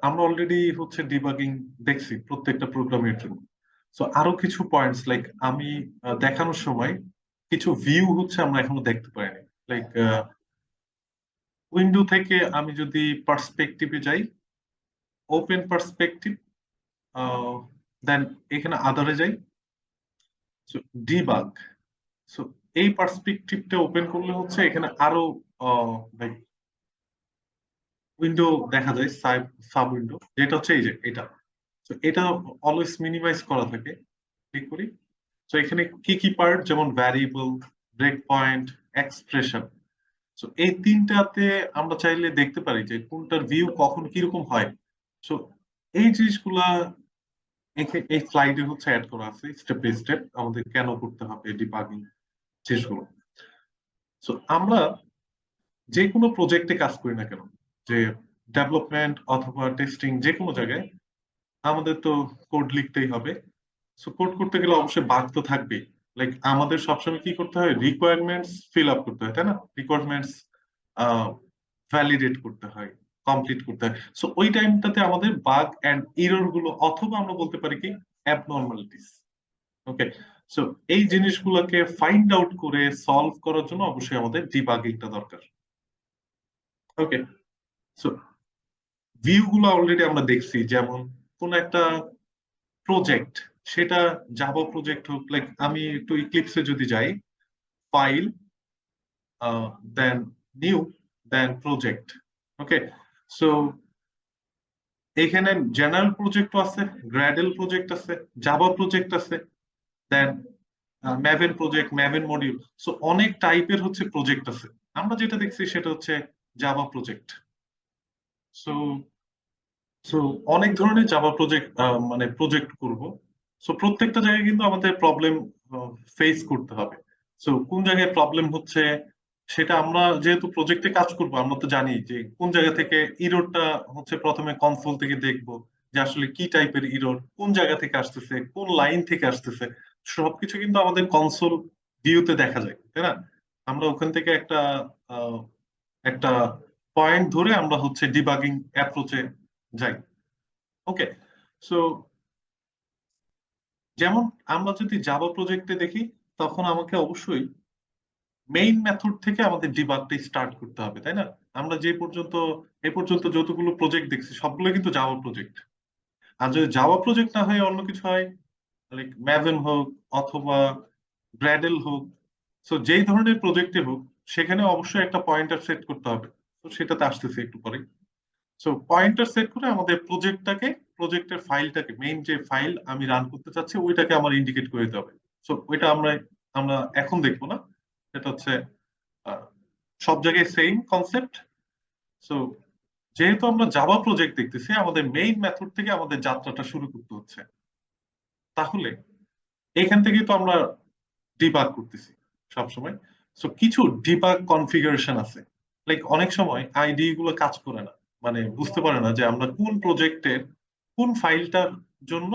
আমরা অলরেডি হচ্ছে ডিবাগিং দেখছি প্রত্যেকটা প্রোগ্রামের জন্য। সো আরো কিছু পয়েন্টস লাইক আমি দেখানোর সময় কিছু ভিউ হচ্ছে আমরা এখনো দেখতে পাইনি। লাইক উইন্ডো থেকে আমি যদি পার্সপেক্টিভে যাই, ওপেন পার্সপেক্টিভ, দেন এখানে আদারে যাই, সো ডিবাগ। সো এই পার্সপেক্টিভটা ওপেন করলে হচ্ছে এখানে আরো লাইক উইন্ডো দেখা যায়, সাব উইন্ডো, যেটা হচ্ছে এই যে এটা। তো এটা অলওয়েজ মিনিমাইজ করা থাকে। ঠিক করি। তো এখানে কি কি পার্ট, যেমন ভ্যারিয়েবল, ব্রেক পয়েন্ট, এক্সপ্রেশন। তো এই তিনটাতে আমরা চাইলে দেখতে পারি যে কোনটার ভিউ কখন কিরকম হয়। তো এই জিনিসগুলা এই স্লাইডে হচ্ছে অ্যাড করা আছে স্টেপ বাই স্টেপ, আমাদের কেন করতে হবে ডিবাগিং জিনিসগুলো। তো আমরা যে কোনো প্রজেক্টে কাজ করি না কেন, যে ডেভেলপমেন্ট অথবা টেস্টিং, যে কোনো জায়গায় আমাদের তো কোড লিখতেই হবে। সো কোড করতে গেলে অবশ্যই বাগ তো থাকবেই। লাইক আমাদের সবসময় কি করতে হয়, রিকোয়ারমেন্টস ফিল আপ করতে হয়, তাই না? রিকোয়ারমেন্টস ভ্যালিডেট করতে হয়, কমপ্লিট করতে হয়। সো ওই টাইমটাতে আমাদের বাগ এন্ড এরর গুলো, অথবা আমরা বলতে পারি কি অ্যাবনর্মালিটিস, ওকে। সো এই জিনিসগুলোকে ফাইন্ড আউট করে সলভ করার জন্য অবশ্যই আমাদের ডিবাগিংটা দরকার। ওকে। সো ভিউ গুলো অলরেডি আমরা দেখছি, যেমন কোন একটা প্রজেক্ট, সেটা জাভা প্রজেক্ট হোক, লাইক আমি একটু ইক্লিপসে যদি যাই, file, then new, then project. Okay. So এখানে জেনারেল প্রজেক্ট আছে, গ্র্যাডেল প্রজেক্ট আছে, জাভা প্রজেক্ট আছে, then Maven project, Maven module. So অনেক টাইপের হচ্ছে প্রজেক্ট আছে। আমরা যেটা দেখছি সেটা হচ্ছে জাভা প্রজেক্ট। সো সো অনেক ধরনের জাভা প্রজেক্ট, মানে প্রজেক্ট করব। সো প্রত্যেকটা জায়গায় কিন্তু আমাদের প্রবলেম ফেস করতে হবে। সো কোন জায়গায় প্রবলেম হচ্ছে সেটা আমরা যেহেতু প্রজেক্টে কাজ করব, আমরা তো জানি যে কোন জায়গা থেকে ইরোরটা হচ্ছে, প্রথমে কনসোল থেকে দেখব যে আসলে কি টাইপের ইরোর, কোন জায়গা থেকে আসতেছে, কোন লাইন থেকে আসতেছে। সবকিছু কিন্তু আমাদের কনসোল ভিউতে দেখা যায়, তাই না? আমরা ওখান থেকে আহ, একটা পয়েন্ট ধরে আমরা হচ্ছে ডিবাগিং অ্যাপ্রোচে যাই। ওকে। সো যেমন আমরা যদি জাভা প্রজেক্টে দেখি, তখন আমাকে অবশ্যই মেইন মেথড থেকে আমাদের ডিবাগটা স্টার্ট করতে হবে, তাই না? আমরা যে পর্যন্ত এ পর্যন্ত যতগুলো প্রজেক্ট দেখছি সবগুলো কিন্তু জাভা প্রজেক্ট। আর যদি জাভা প্রজেক্ট না হয়ে অন্য কিছু হয়, লাইক ম্যাভেন হোক অথবা গ্র্যাডেল হোক, সো যেই ধরনের প্রজেক্টে হোক, সেখানে অবশ্যই একটা পয়েন্টার সেট করতে হবে। তো সেটাতে আসতেছে একটু পরে। সো পয়েন্টার সেট করে আমাদের প্রজেক্টটাকে, প্রজেক্টের ফাইলটাকে, মেইন যে ফাইল আমি রান করতে চাচ্ছি ওইটাকে আমার ইন্ডিকেট করে দিতে হবে। সো ওইটা আমরা আমরা এখন দেখবো না। সেটা হচ্ছে আহ, সব জায়গায় সেম কনসেপ্ট। সো যেহেতু আমরা জাভা প্রজেক্ট দেখতেছি, আমাদের মেইন মেথড থেকে আমাদের যাত্রাটা শুরু করতে হচ্ছে। তাহলে এখান থেকেই তো আমরা ডিবাগ করতেছি সবসময়। সো কিছু ডিবাগ কনফিগারেশন আছে। লাইক অনেক সময় আইডি গুলো কাজ করে না, মানে বুঝতে পারে না যে আমরা কোন প্রজেক্টের কোন ফাইলটার জন্য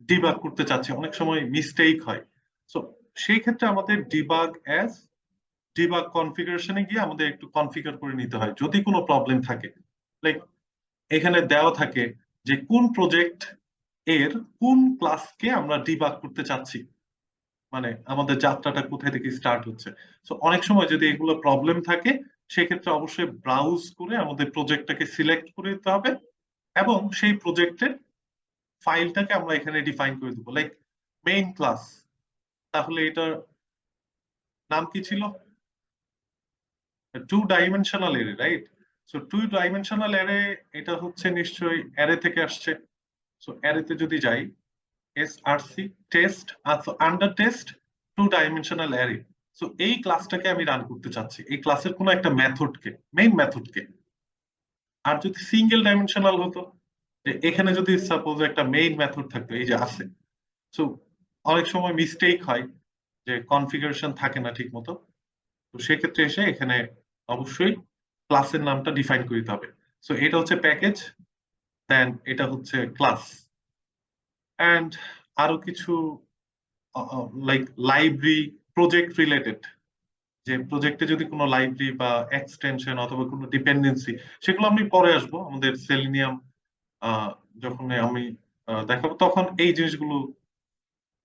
ডিবাগ করতে চাচ্ছি। অনেক সময় মিস্টেক হয়। সো সেই ক্ষেত্রে আমাদের ডিবাগ অ্যাজ ডিবাগ কনফিগারেশনে গিয়ে আমাদের একটু কনফিগার করে নিতে হয় যদি কোনো প্রবলেম থাকে। লাইক এখানে দেওয়া থাকে যে কোন প্রজেক্ট এর কোন ক্লাসকে আমরা ডিবাগ করতে চাচ্ছি, মানে আমাদের যাত্রাটা কোথায় থেকে স্টার্ট হচ্ছে। তো অনেক সময় যদি এগুলো প্রবলেম থাকে, সেক্ষেত্রে অবশ্যই ব্রাউজ করে আমাদের প্রজেক্টটাকে সিলেক্ট করে দিতে হবে, এবং সেই প্রজেক্টের ফাইলটাকে আমরা এখানে ডিফাইন করে দেবো, লাইক মেইন ক্লাস। তাহলে এটার নাম কি ছিল? Two dimensional array, right? So two dimensional array, এটা হচ্ছে নিশ্চয়ই অ্যারে থেকে আসছে। সো অ্যারেতে যদি যাই, SRC test, under test two dimensional array. So এই ক্লাসটাকে আমি রান করতে চাচ্ছি, এই ক্লাসের কোনো একটা মেথডকে, মেইন মেথডকে। আর যদি সিঙ্গেল ডাইমেনশনাল হতো, যে এখানে যদি সাপোজ একটা মেইন মেথড থাকতো, এই যে আছে। সো অনেক সময় মিস্টেক হয় যে কনফিগারেশন থাকে না ঠিক মতো। তো সেক্ষেত্রে এসে এখানে অবশ্যই ক্লাসের নামটা ডিফাইন করে দিতে হবে। সো এটা হচ্ছে প্যাকেজ, দেন এটা হচ্ছে ক্লাস। অ্যান্ড আরো কিছু লাইক লাইব্রেরি, প্রজেক্ট রিলেটেড, যে প্রজেক্টে যদি কোনো লাইব্রেরি বা এক্সটেনশন অথবা কোনো ডিপেন্ডেন্সি, সেগুলো আমি পরে আসবো আমাদের সেলিনিয়াম যখন আমি দেখাবো তখন এই জিনিসগুলো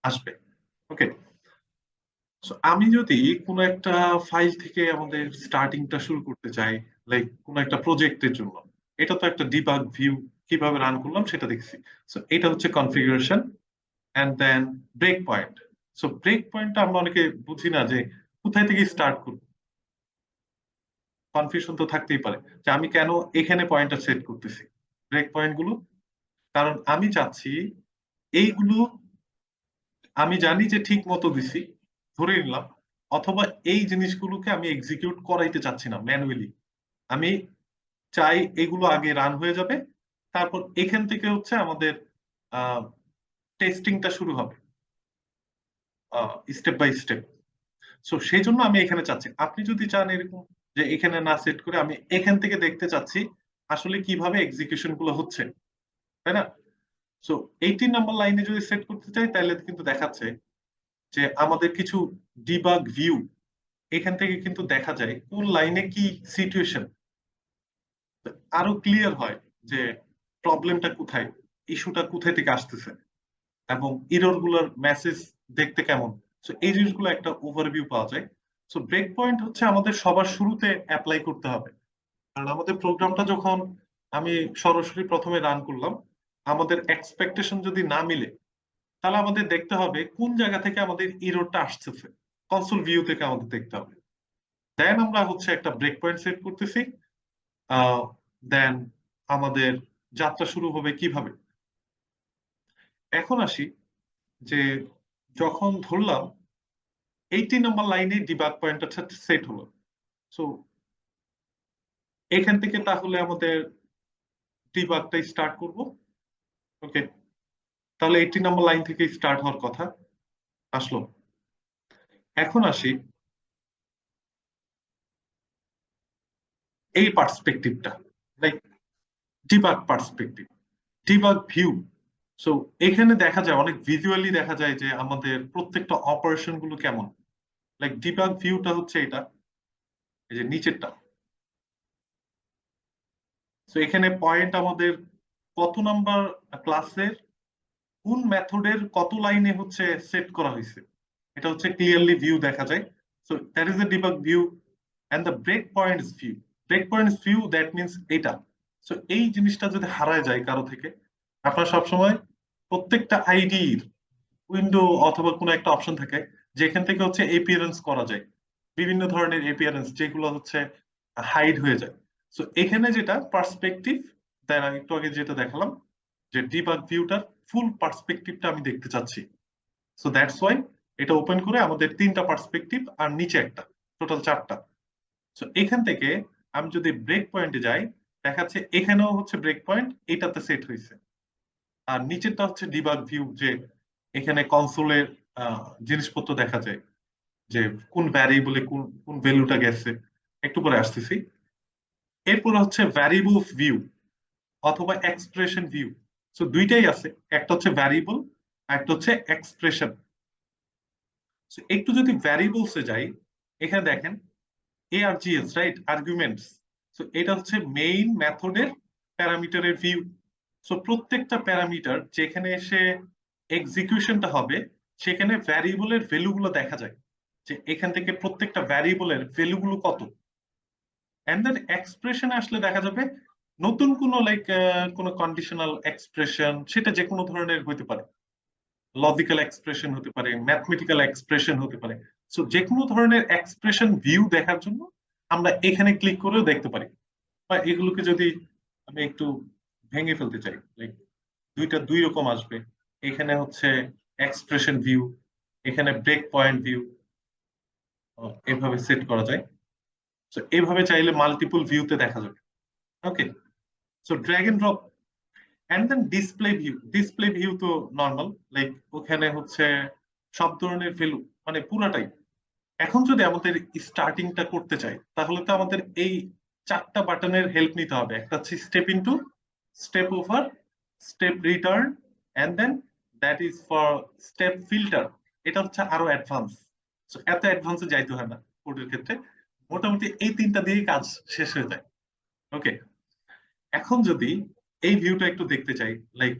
আসবে। ওকে, আমি যদি কোনো একটা ফাইল থেকে আমাদের স্টার্টিংটা শুরু করতে চাই, লাইক কোনো একটা প্রজেক্টের জন্য, এটা তো একটা ডিবাগ ভিউ কিভাবে রান করলাম সেটা দেখছি। সো এটা হচ্ছে configuration and then break point. So break পয়েন্টটা আমরা অনেকে বুঝি না যে কোথায় থেকে স্টার্ট করব, কনফিউশন তো থাকতেই পারে যে আমি কেন এখানে পয়েন্টটা সেট করতেছি ব্রেক পয়েন্ট গুলো। কারণ আমি চাচ্ছি এইগুলো, আমি জানি যে ঠিক মতো দিছি, ধরে নিলাম, অথবা এই জিনিসগুলোকে আমি এক্সিকিউট করাইতে চাচ্ছি না ম্যানুয়ালি, আমি চাই এগুলো আগে রান হয়ে যাবে, তারপর এখান থেকে হচ্ছে আমাদের টেস্টিংটা শুরু হবে স্টেপ বাই স্টেপ। সো সেই জন্য আমি এখানে চাচ্ছি। আপনি যদি চান এরকম যে এখানে না সেট করে আমি এখান থেকে দেখতে চাচ্ছি আসলে কিভাবে এক্সিকিউশন গুলো হচ্ছে, তাই না? সো 18 নম্বর লাইনে যদি সেট করতে চাই তাহলে কিন্তু দেখাচ্ছে যে আমাদের কিছু ডিবাগ ভিউ, এখান থেকে কিন্তু দেখা যায় কোন লাইনে কি সিচুয়েশন, আরো ক্লিয়ার হয় যে প্রবলেমটা কোথায়, ইস্যুটা কোথায় থেকে আসতেছে, এবং ইরর গুলোর মেসেজ দেখতে কেমন। সো এই জিনিসগুলো একটা ওভারভিউ পাওয়া যায়। সো ব্রেক পয়েন্ট হচ্ছে আমাদের সবার শুরুতে অ্যাপ্লাই করতে হবে, কারণ আমাদের প্রোগ্রামটা যখন আমি সরাসরি প্রথমে রান করলাম, আমাদের এক্সপেকটেশন যদি না মিলে তাহলে আমাদের দেখতে হবে কোন জায়গা থেকে আমাদের ইররটা আসতেছে, কনসোল ভিউ থেকে আমাদের দেখতে হবে। দেন আমরা হচ্ছে একটা ব্রেক পয়েন্ট সেট করতেছি, দেন আমাদের যাত্রা শুরু হবে কিভাবে। এখন আসি যে যখন ধরলাম 18 নম্বর লাইনে ডিবাগ পয়েন্টটা সেট হলো, সো এখান থেকে তাহলে আমাদের ডিবাগটা স্টার্ট করব। ওকে, তাহলে 18 নম্বর লাইন থেকে স্টার্ট হওয়ার কথা আসলো। এখন আসি এই পার্সপেক্টিভটা, like debug perspective, debug view. So এখানে দেখা যায় অনেক ভিজুয়ালি দেখা যায় যে আমাদের প্রত্যেকটা অপারেশন গুলো কেমন। লাইক ডিবাগ ভিউটা হচ্ছে এটা, এই যে নিচেরটা। তো এখানে পয়েন্ট আমাদের কত নাম্বার ক্লাসের কোন মেথডের কত লাইনে হচ্ছে সেট করা হয়েছে, এটা হচ্ছে ক্লিয়ারলি ভিউ দেখা যায়। So that is the debug view. And the break points view, break points view that means এটা। সো এই জিনিসটা যদি হারায় যায় কারো থেকে, আপনার সবসময় প্রত্যেকটা আইডির উইন্ডো অথবা কোনো একটা অপশন থাকে যেখান থেকে হচ্ছে এপিয়ারেন্স করা যায়, বিভিন্ন ধরনের এপিয়ারেন্স যেগুলো হচ্ছে হাইড হয়ে যায়। সো এখানে যেটা পার্সপেক্টিভ, তাই আমি একটু আগে যেটা দেখালাম যে ডিবাগ ভিউটার ফুল পার্সপেক্টিভটা আমি দেখতে চাচ্ছি। সো দ্যাটস ওয়াই এটা ওপেন করে আমাদের তিনটা পার্সপেক্টিভ আর নিচে একটা, টোটাল চারটা। সো এখান থেকে আমি যদি ব্রেক পয়েন্টে যাই, দেখাচ্ছে এখানেও হচ্ছে ব্রেক পয়েন্ট এটাতে সেট হয়েছে, আর নিচেরটা হচ্ছে ডিবাগ ভিউ, যে এখানে কনসোলের জিনিসপত্র দেখা যায় যে কোন ভ্যারিয়েবলে কোন কোন ভ্যালুটা গেছে। একটু পরে আসতেছি। এরপর হচ্ছে ভ্যারিয়েবল ভিউ অথবা এক্সপ্রেশন ভিউ। সো দুইটাই আছে, একটা হচ্ছে ভ্যারিয়েবল আর একটা হচ্ছে এক্সপ্রেশন। একটু যদি ভ্যারিয়েবলস এ যাই, এখানে দেখেন ARGS, রাইট, আর্গুমেন্টস। সো এটা হচ্ছে মেইন মেথডের প্যারামিটারের ভিউ। সো প্রত্যেকটা প্যারামিটার যেখানে এসে এক্সিকিউশনটা হবে সেখানে ভ্যারিয়েবলের ভ্যালুগুলো দেখা যায়, যে এখান থেকে প্রত্যেকটা ভ্যারিয়েবলের ভ্যালুগুলো কত। এন্ড দেন এক্সপ্রেশন আসলে দেখা যাবে নতুন কোনো লাইক কোনো কন্ডিশনাল এক্সপ্রেশন, সেটা যে কোনো ধরনের হতে পারে, লজিক্যাল এক্সপ্রেশন হতে পারে, ম্যাথমেটিক্যাল এক্সপ্রেশন হতে পারে। সো যে কোনো ধরনের এক্সপ্রেশন ভিউ দেখার জন্য আমরা এখানে ক্লিক করেও দেখতে পারি। বা এগুলোকে যদি আমি একটু ভেঙে ফেলতে চাই, লাইক দুইটা দুই রকম আসবে। এখানে হচ্ছে এক্সপ্রেশন ভিউ, এখানে ব্রেক পয়েন্ট ভিউ, এভাবে সেট করা যায়। তো এইভাবে চাইলে মাল্টিপল ভিউতে দেখা যাবে। Okay, so drag and drop and then display view. Display view তো নর্মাল, লাইক ওখানে হচ্ছে সব ধরনের ভ্যালু, মানে পুরাটাই। এখন যদি আমাদের স্টার্টিংটা করতে চাই তাহলে তো আমাদের এই চারটা বাটনের হেল্প নিতে হবে। একটা হচ্ছে step into, step over, step return, and then that is for step filter. এটা হচ্ছে আরো অ্যাডভান্স। এত অ্যাডভান্সে যাইতে হয় না কোডের ক্ষেত্রে, মোটামুটি এই তিনটা দিয়েই কাজ শেষ হয়ে যায়। ওকে, এখন যদি এই ভিউটা একটু দেখতে চাই, লাইক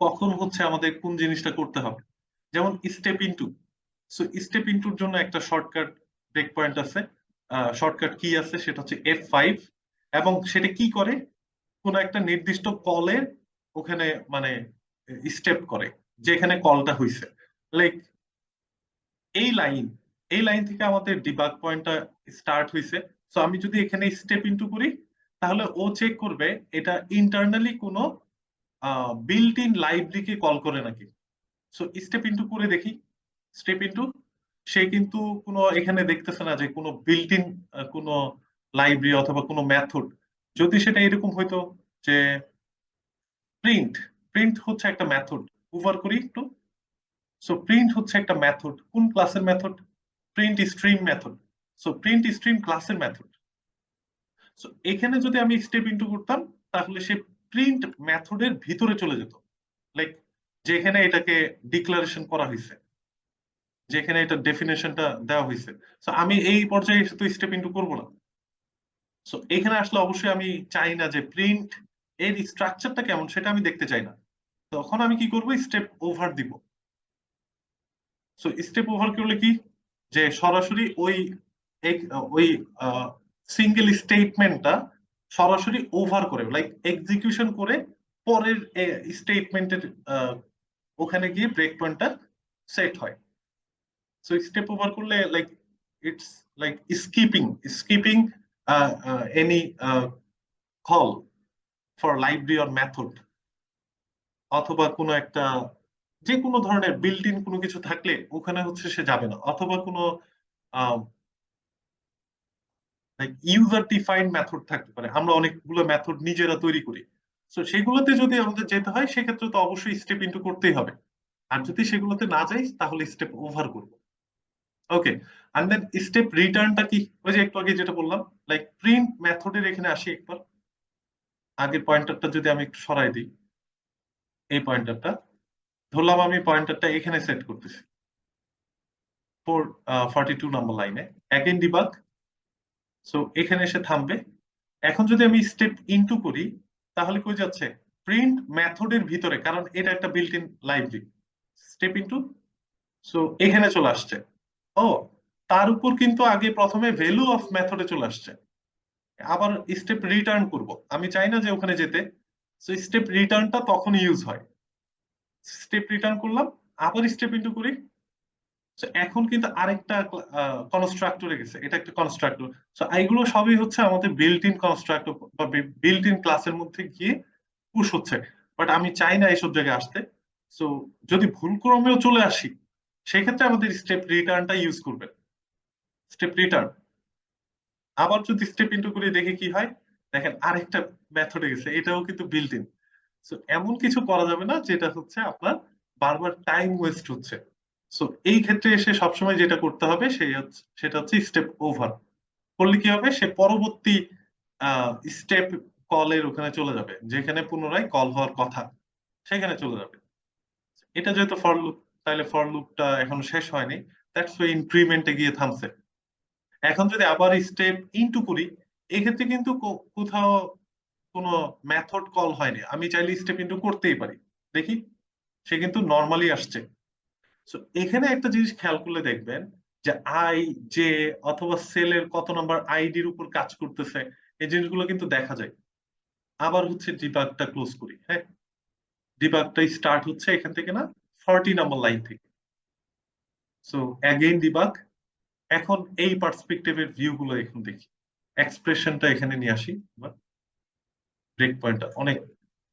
কখন হচ্ছে আমাদের কোন জিনিসটা করতে হবে। যেমন স্টেপ ইনটু, সো স্টেপ ইনটুর জন্য একটা শর্টকাট ব্রেক পয়েন্ট আছে, শর্টকাট কি আছে, সেটা হচ্ছে F5। এবং সেটা কি করে, কোন একটা নির্দিষ্ট কলের ওখানে মানে স্টেপ করে, যেখানে কলটা হইছে। লাইক এই লাইন, এই লাইন থেকে আমাদের ডিবাগ পয়েন্টটা স্টার্ট হইছে। সো আমি যদি এখানে স্টেপ ইনটু করি, তাহলে ও চেক করবে এটা ইন্টারনালি কোনো বিল্ট ইন লাইব্রেরিকে কল করে নাকি। সো স্টেপ ইনটু করে দেখি, স্টেপ ইনটু, সে কিন্তু কোনো এখানে দেখতেছে না যে কোনো বিল্ট ইন কোনো লাইব্রেরি অথবা কোনো মেথড। যদি সেটা এরকম হইতো যে প্রিন্ট, প্রিন্ট হচ্ছে একটা মেথড, ওভার করি একটু। সো প্রিন্ট হচ্ছে একটা মেথড, কোন ক্লাসের method? Print stream method. So print stream ক্লাসের মেথড। সো এখানে যদি আমি স্টেপ ইনটু করতাম, তাহলে সে প্রিন্ট মেথডের ভিতরে চলে যেত, লাইক যেখানে এটাকে ডিক্লারেশন করা হয়েছে, যেখানে এটা ডেফিনেশনটা দেওয়া হয়েছে। সো আমি এই পর্যায়ে এসে তো স্টেপ ইনটু করবো না। সো এখানে আসলে অবশ্যই আমি চাই না যে প্রিন্ট এর স্ট্রাকচারটা কেমন সেটা আমি দেখতে চাই না। তখন আমি কি করবো, স্টেপ ওভার দিব। সো স্টেপ ওভার করলে কি, যে সরাসরি ওই ওই সিঙ্গেল স্টেটমেন্টটা সরাসরি ওভার করে, লাইক এক্সিকিউশন করে পরের স্টেটমেন্টের ওখানে গিয়ে ব্রেক পয়েন্টটা সেট হয়। সো স্টেপ ওভার করলে like it's like skipping, skipping any call for library or method, অথবা কোনো একটা যে কোনো ধরনের বিল্ট ইন কোনো কিছু থাকলে ওখানে হচ্ছে সে যাবে না, অথবা কোনো ইউজার ডিফাইন্ড মেথড থাকতে পারে, আমরা অনেকগুলো মেথড নিজেরা তৈরি করি। তো সেগুলোতে যদি আমাদের যেতে হয়, সেক্ষেত্রে তো অবশ্যই স্টেপ ইনটু করতেই হবে। আর যদি সেগুলোতে না যাই, তাহলে স্টেপ ওভার করবো। ওকে, এন্ড দেন স্টেপ রিটার্নটা কি, ওই যে একটু আগে যেটা বললাম, লাইক প্রিন্ট মেথডের এখানে আসি একবার। আগের পয়েন্টারটা যদি আমি একটু সরাই দিই, এই পয়েন্টারটা ধরলাম, আমি পয়েন্টারটা এখানে সেট করতেছি 42 নম্বর লাইনে, অ্যাগেন ডিবাগ। সো এখানে এসে থামবে। এখন যদি আমি স্টেপ ইনটু করি, তাহলে কই যাচ্ছে, প্রিন্ট মেথডের ভিতরে, কারণ এটা একটা built in library. Step into, so এখানে চলে আসছে। ও, তার উপর কিন্তু আগে প্রথমে ভ্যালু অফ মেথডে চলে আসছে। আবার স্টেপ রিটার্ন করব, আমি চাই না যে ওখানে যেতে। সো স্টেপ রিটার্নটা তখন ইউজ হয়। স্টেপ রিটার্ন করলাম, আবার স্টেপ ইনটু করি। So এখন কিন্তু আরেকটা কনস্ট্রাক্টরে গেছে, এটা একটা কনস্ট্রাক্টর। সো এইগুলো সবই হচ্ছে আমাদের বিল্ট ইন কনস্ট্রাক্টর বা বিল্ট ইন ক্লাসের মধ্যে গিয়ে পুশ হচ্ছে। বাট আমি চাই না এইসব জায়গায় আসতে। সো যদি ভুল ক্রমেও চলে আসি, সেক্ষেত্রে আমাদের স্টেপ রিটার্নটা ইউজ করবেন। স্টেপ রিটার্ন, আবার যদি স্টেপ ইনটু করে দেখে কি হয়, দেখেন আরেকটা মেথডে গেছে, এটাও কিন্তু বিল্ট ইন। সো এমন কিছু করা যাবে না যেটা হচ্ছে আপনার বারবার টাইম ওয়েস্ট হচ্ছে। সো এই ক্ষেত্রে এসে সবসময় যেটা করতে হবে সেটা হচ্ছে স্টেপ ওভার করলে কি হবে, সে পরবর্তী স্টেপ কলের ওখানে চলে যাবে, যেখানে পুনরায় কল হওয়ার কথা সেখানে চলে যাবে। এটা যেহেতু ফর লুপ, তাহলে ফর লুপটা এখন শেষ হয়নি, দ্যাটস ওয়াই ইনক্রিমেন্টে গিয়ে থামছে। এখন যদি আবার স্টেপ ইনটু করি, এক্ষেত্রে কিন্তু কোথাও কোনো মেথড কল হয়নি, আমি চাইলে স্টেপ ইনটু করতেই পারি। দেখি, সে কিন্তু নর্মালি আসছে। সো এখানে একটা জিনিস খেয়াল করলে দেখবেন যে আই, জে অথবা সেলের কত নাম্বার আইডির উপর কাজ করতেছে, এই জিনিসগুলো কিন্তু দেখা যায়। আবার হচ্ছে ডিবাগটা ক্লোজ করি, হ্যাঁ, ডিবাগটা স্টার্ট হচ্ছে এখান থেকে না, 40 নাম্বার লাইন থেকে। So again debug. এখন এই পার্সপেক্টিভের ভিউ গুলো এখন দেখি, এক্সপ্রেশনটা এখানে নিয়ে আসি। ব্রেক পয়েন্টটা অনেক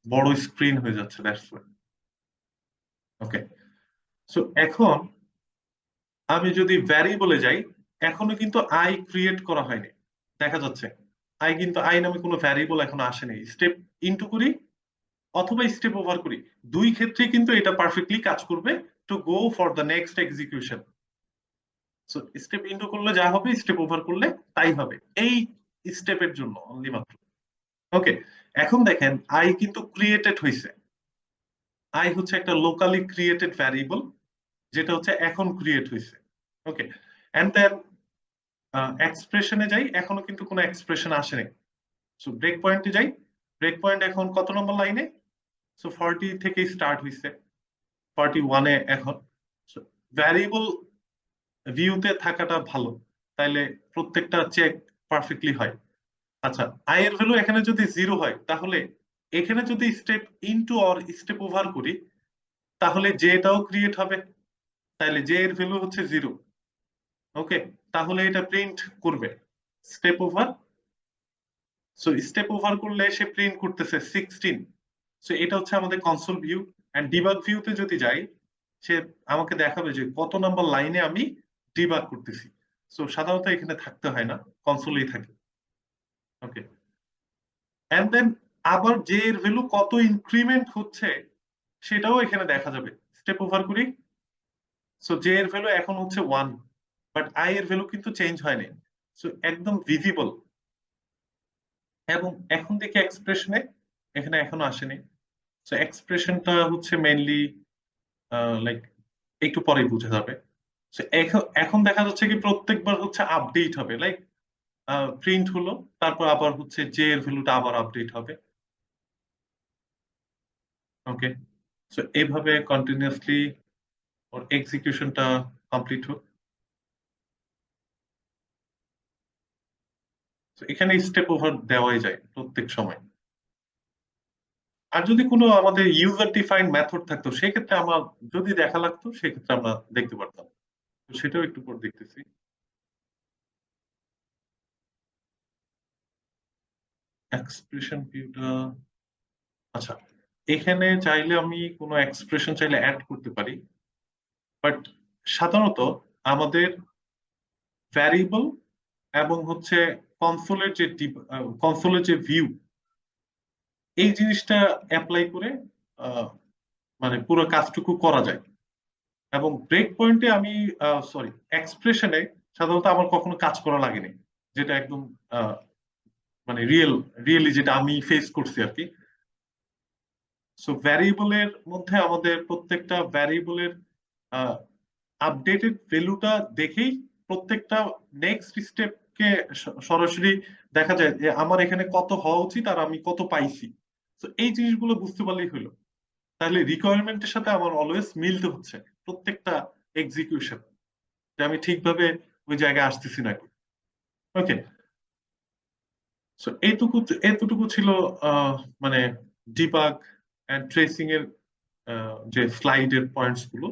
বড় স্ক্রিন হয়ে যাচ্ছে, দ্যাটস ওয়াই। ওকে, সো এখন আমি যদি ভ্যারিয়েবলে যাই, এখনো কিন্তু আই ক্রিয়েট করা হয়নি, দেখা যাচ্ছে আই, কিন্তু আই নামে কোনো ভ্যারিয়েবল এখনো আসেনি। স্টেপ ইনটু করি অথবা স্টেপ ওভার করি, দুই ক্ষেত্রে কিন্তু এটা পারফেক্টলি কাজ করবে to go for the next execution. So step into করলে যা হবে, স্টেপ ওভার করলে তাই হবে, এই স্টেপের জন্য অনলি মাত্র। ওকে, এখন দেখেন আই কিন্তু ক্রিয়েটেড হয়েছে। আই হচ্ছে একটা লোকালি ক্রিয়েটেড ভ্যারিয়েবল, যেটা হচ্ছে এখন ক্রিয়েট হয়েছে। ওকে, এন্ড দেন এক্সপ্রেশনে যাই, এখনো কিন্তু কোনো এক্সপ্রেশন আসেনি। সো ব্রেক পয়েন্টে যাই, ব্রেক পয়েন্ট এখন কত নম্বর লাইনে? সো 40 থেকে স্টার্ট হয়েছে, 41-এ এখন। ভ্যারিয়েবল ভিউতে থাকাটা ভালো, তাইলে প্রত্যেকটা চেক পারফেক্টলি হয়। আচ্ছা, আই এর ভ্যালু এখানে যদি 0 হয়, তাহলে এখানে যদি step into or step over করি, তাহলে জেটাও ক্রিয়েট হবে। তাহলে জে এর ভ্যালু হচ্ছে 0। ওকে, তাহলে এটা প্রিন্ট করবে step over. So step over করলে সে প্রিন্ট করতেছে 16। সো এটা হচ্ছে আমাদের কনসোল ভিউ। এন্ড ডিবাগ ভিউতে যদি যাই, সে আমাকে দেখাবে যে কত নাম্বার লাইনে আমি ডিবাগ করতেছি। সো সাধারণত এখানে থাকতে হয় না, কনসোলেই থাকে। ওকে, এন্ড দেন আবার জে এর ভ্যালু কত ইনক্রিমেন্ট হচ্ছে সেটাও এখানে দেখা যাবে। স্টেপ ওভার করি, সো জে এর ভ্যালু এখন হচ্ছে 1, বাট আই এর ভ্যালু কিন্তু চেঞ্জ হয়নি। সো একদম ভিজিবল। এবং এখন দেখি এক্সপ্রেশনে, এখানে এখনো আসেনি। সো এক্সপ্রেশনটা হচ্ছে মেইনলি লাইক একটু পরেই বুঝে যাবে। সো এখন এখন দেখা যাচ্ছে কি প্রত্যেকবার হচ্ছে আপডেট হবে, লাইক প্রিন্ট হলো, তারপর আবার হচ্ছে জে এর ভ্যালুটা আবার আপডেট হবে। ওকে, সো এইভাবে কন্টিনিউয়াসলি ওর এক্সিকিউশনটা কমপ্লিট হোক। তো এখানে স্টেপ ওভার দেওয়াই যায় প্রত্যেক সময়। আর যদি কোনো আমাদের ইউজার ডিফাইন্ড মেথড থাকতো, সেক্ষেত্রে আমার যদি দেখা লাগতো, সেক্ষেত্রে আমরা দেখতে পারতাম। তো সেটাও একটু পর দেখতেছি। এক্সপ্রেশন ভিউটা, আচ্ছা, এখানে চাইলে আমি কোনো এক্সপ্রেশন চাইলে অ্যাড করতে পারি, বাট সাধারণত আমাদের ভ্যারিয়েবল এবং হচ্ছে কনসোলের যে কনসোলের যে ভিউ, এই জিনিসটা অ্যাপ্লাই করে আহ, মানে পুরো কাজটুকু করা যায়। এবং ব্রেক পয়েন্টে আমি, সরি, এক্সপ্রেশনে সাধারণত আমার কখনো কাজ করা লাগেনি, যেটা একদম আহ, মানে রিয়েলি যেটা আমি ফেস করছি আর কি। সো ভ্যারিয়েবলের মধ্যে আমাদের প্রত্যেকটা ভ্যারিয়েবলের আপডেটেড ভ্যালুটা দেখেই প্রত্যেকটা নেক্সট স্টেপকে সরাসরি দেখা যায় যে আমার এখানে কত হওয়া উচিত আর আমি কত পাইছি। তো এই জিনিসগুলো বুঝতে পারলেই হলো। তাহলে রিকোয়ারমেন্টের সাথে আমার অলওয়েজ মিলতে হচ্ছে প্রত্যেকটা এক্সিকিউশন, যে আমি ঠিকভাবে ওই জায়গায় আসতেছি নাকি। ওকে, সো এতটুকু ছিল আহ, মানে ডিবাগ এন্ড ট্রেসিং এর যে স্লাইডের পয়েন্টস গুলো।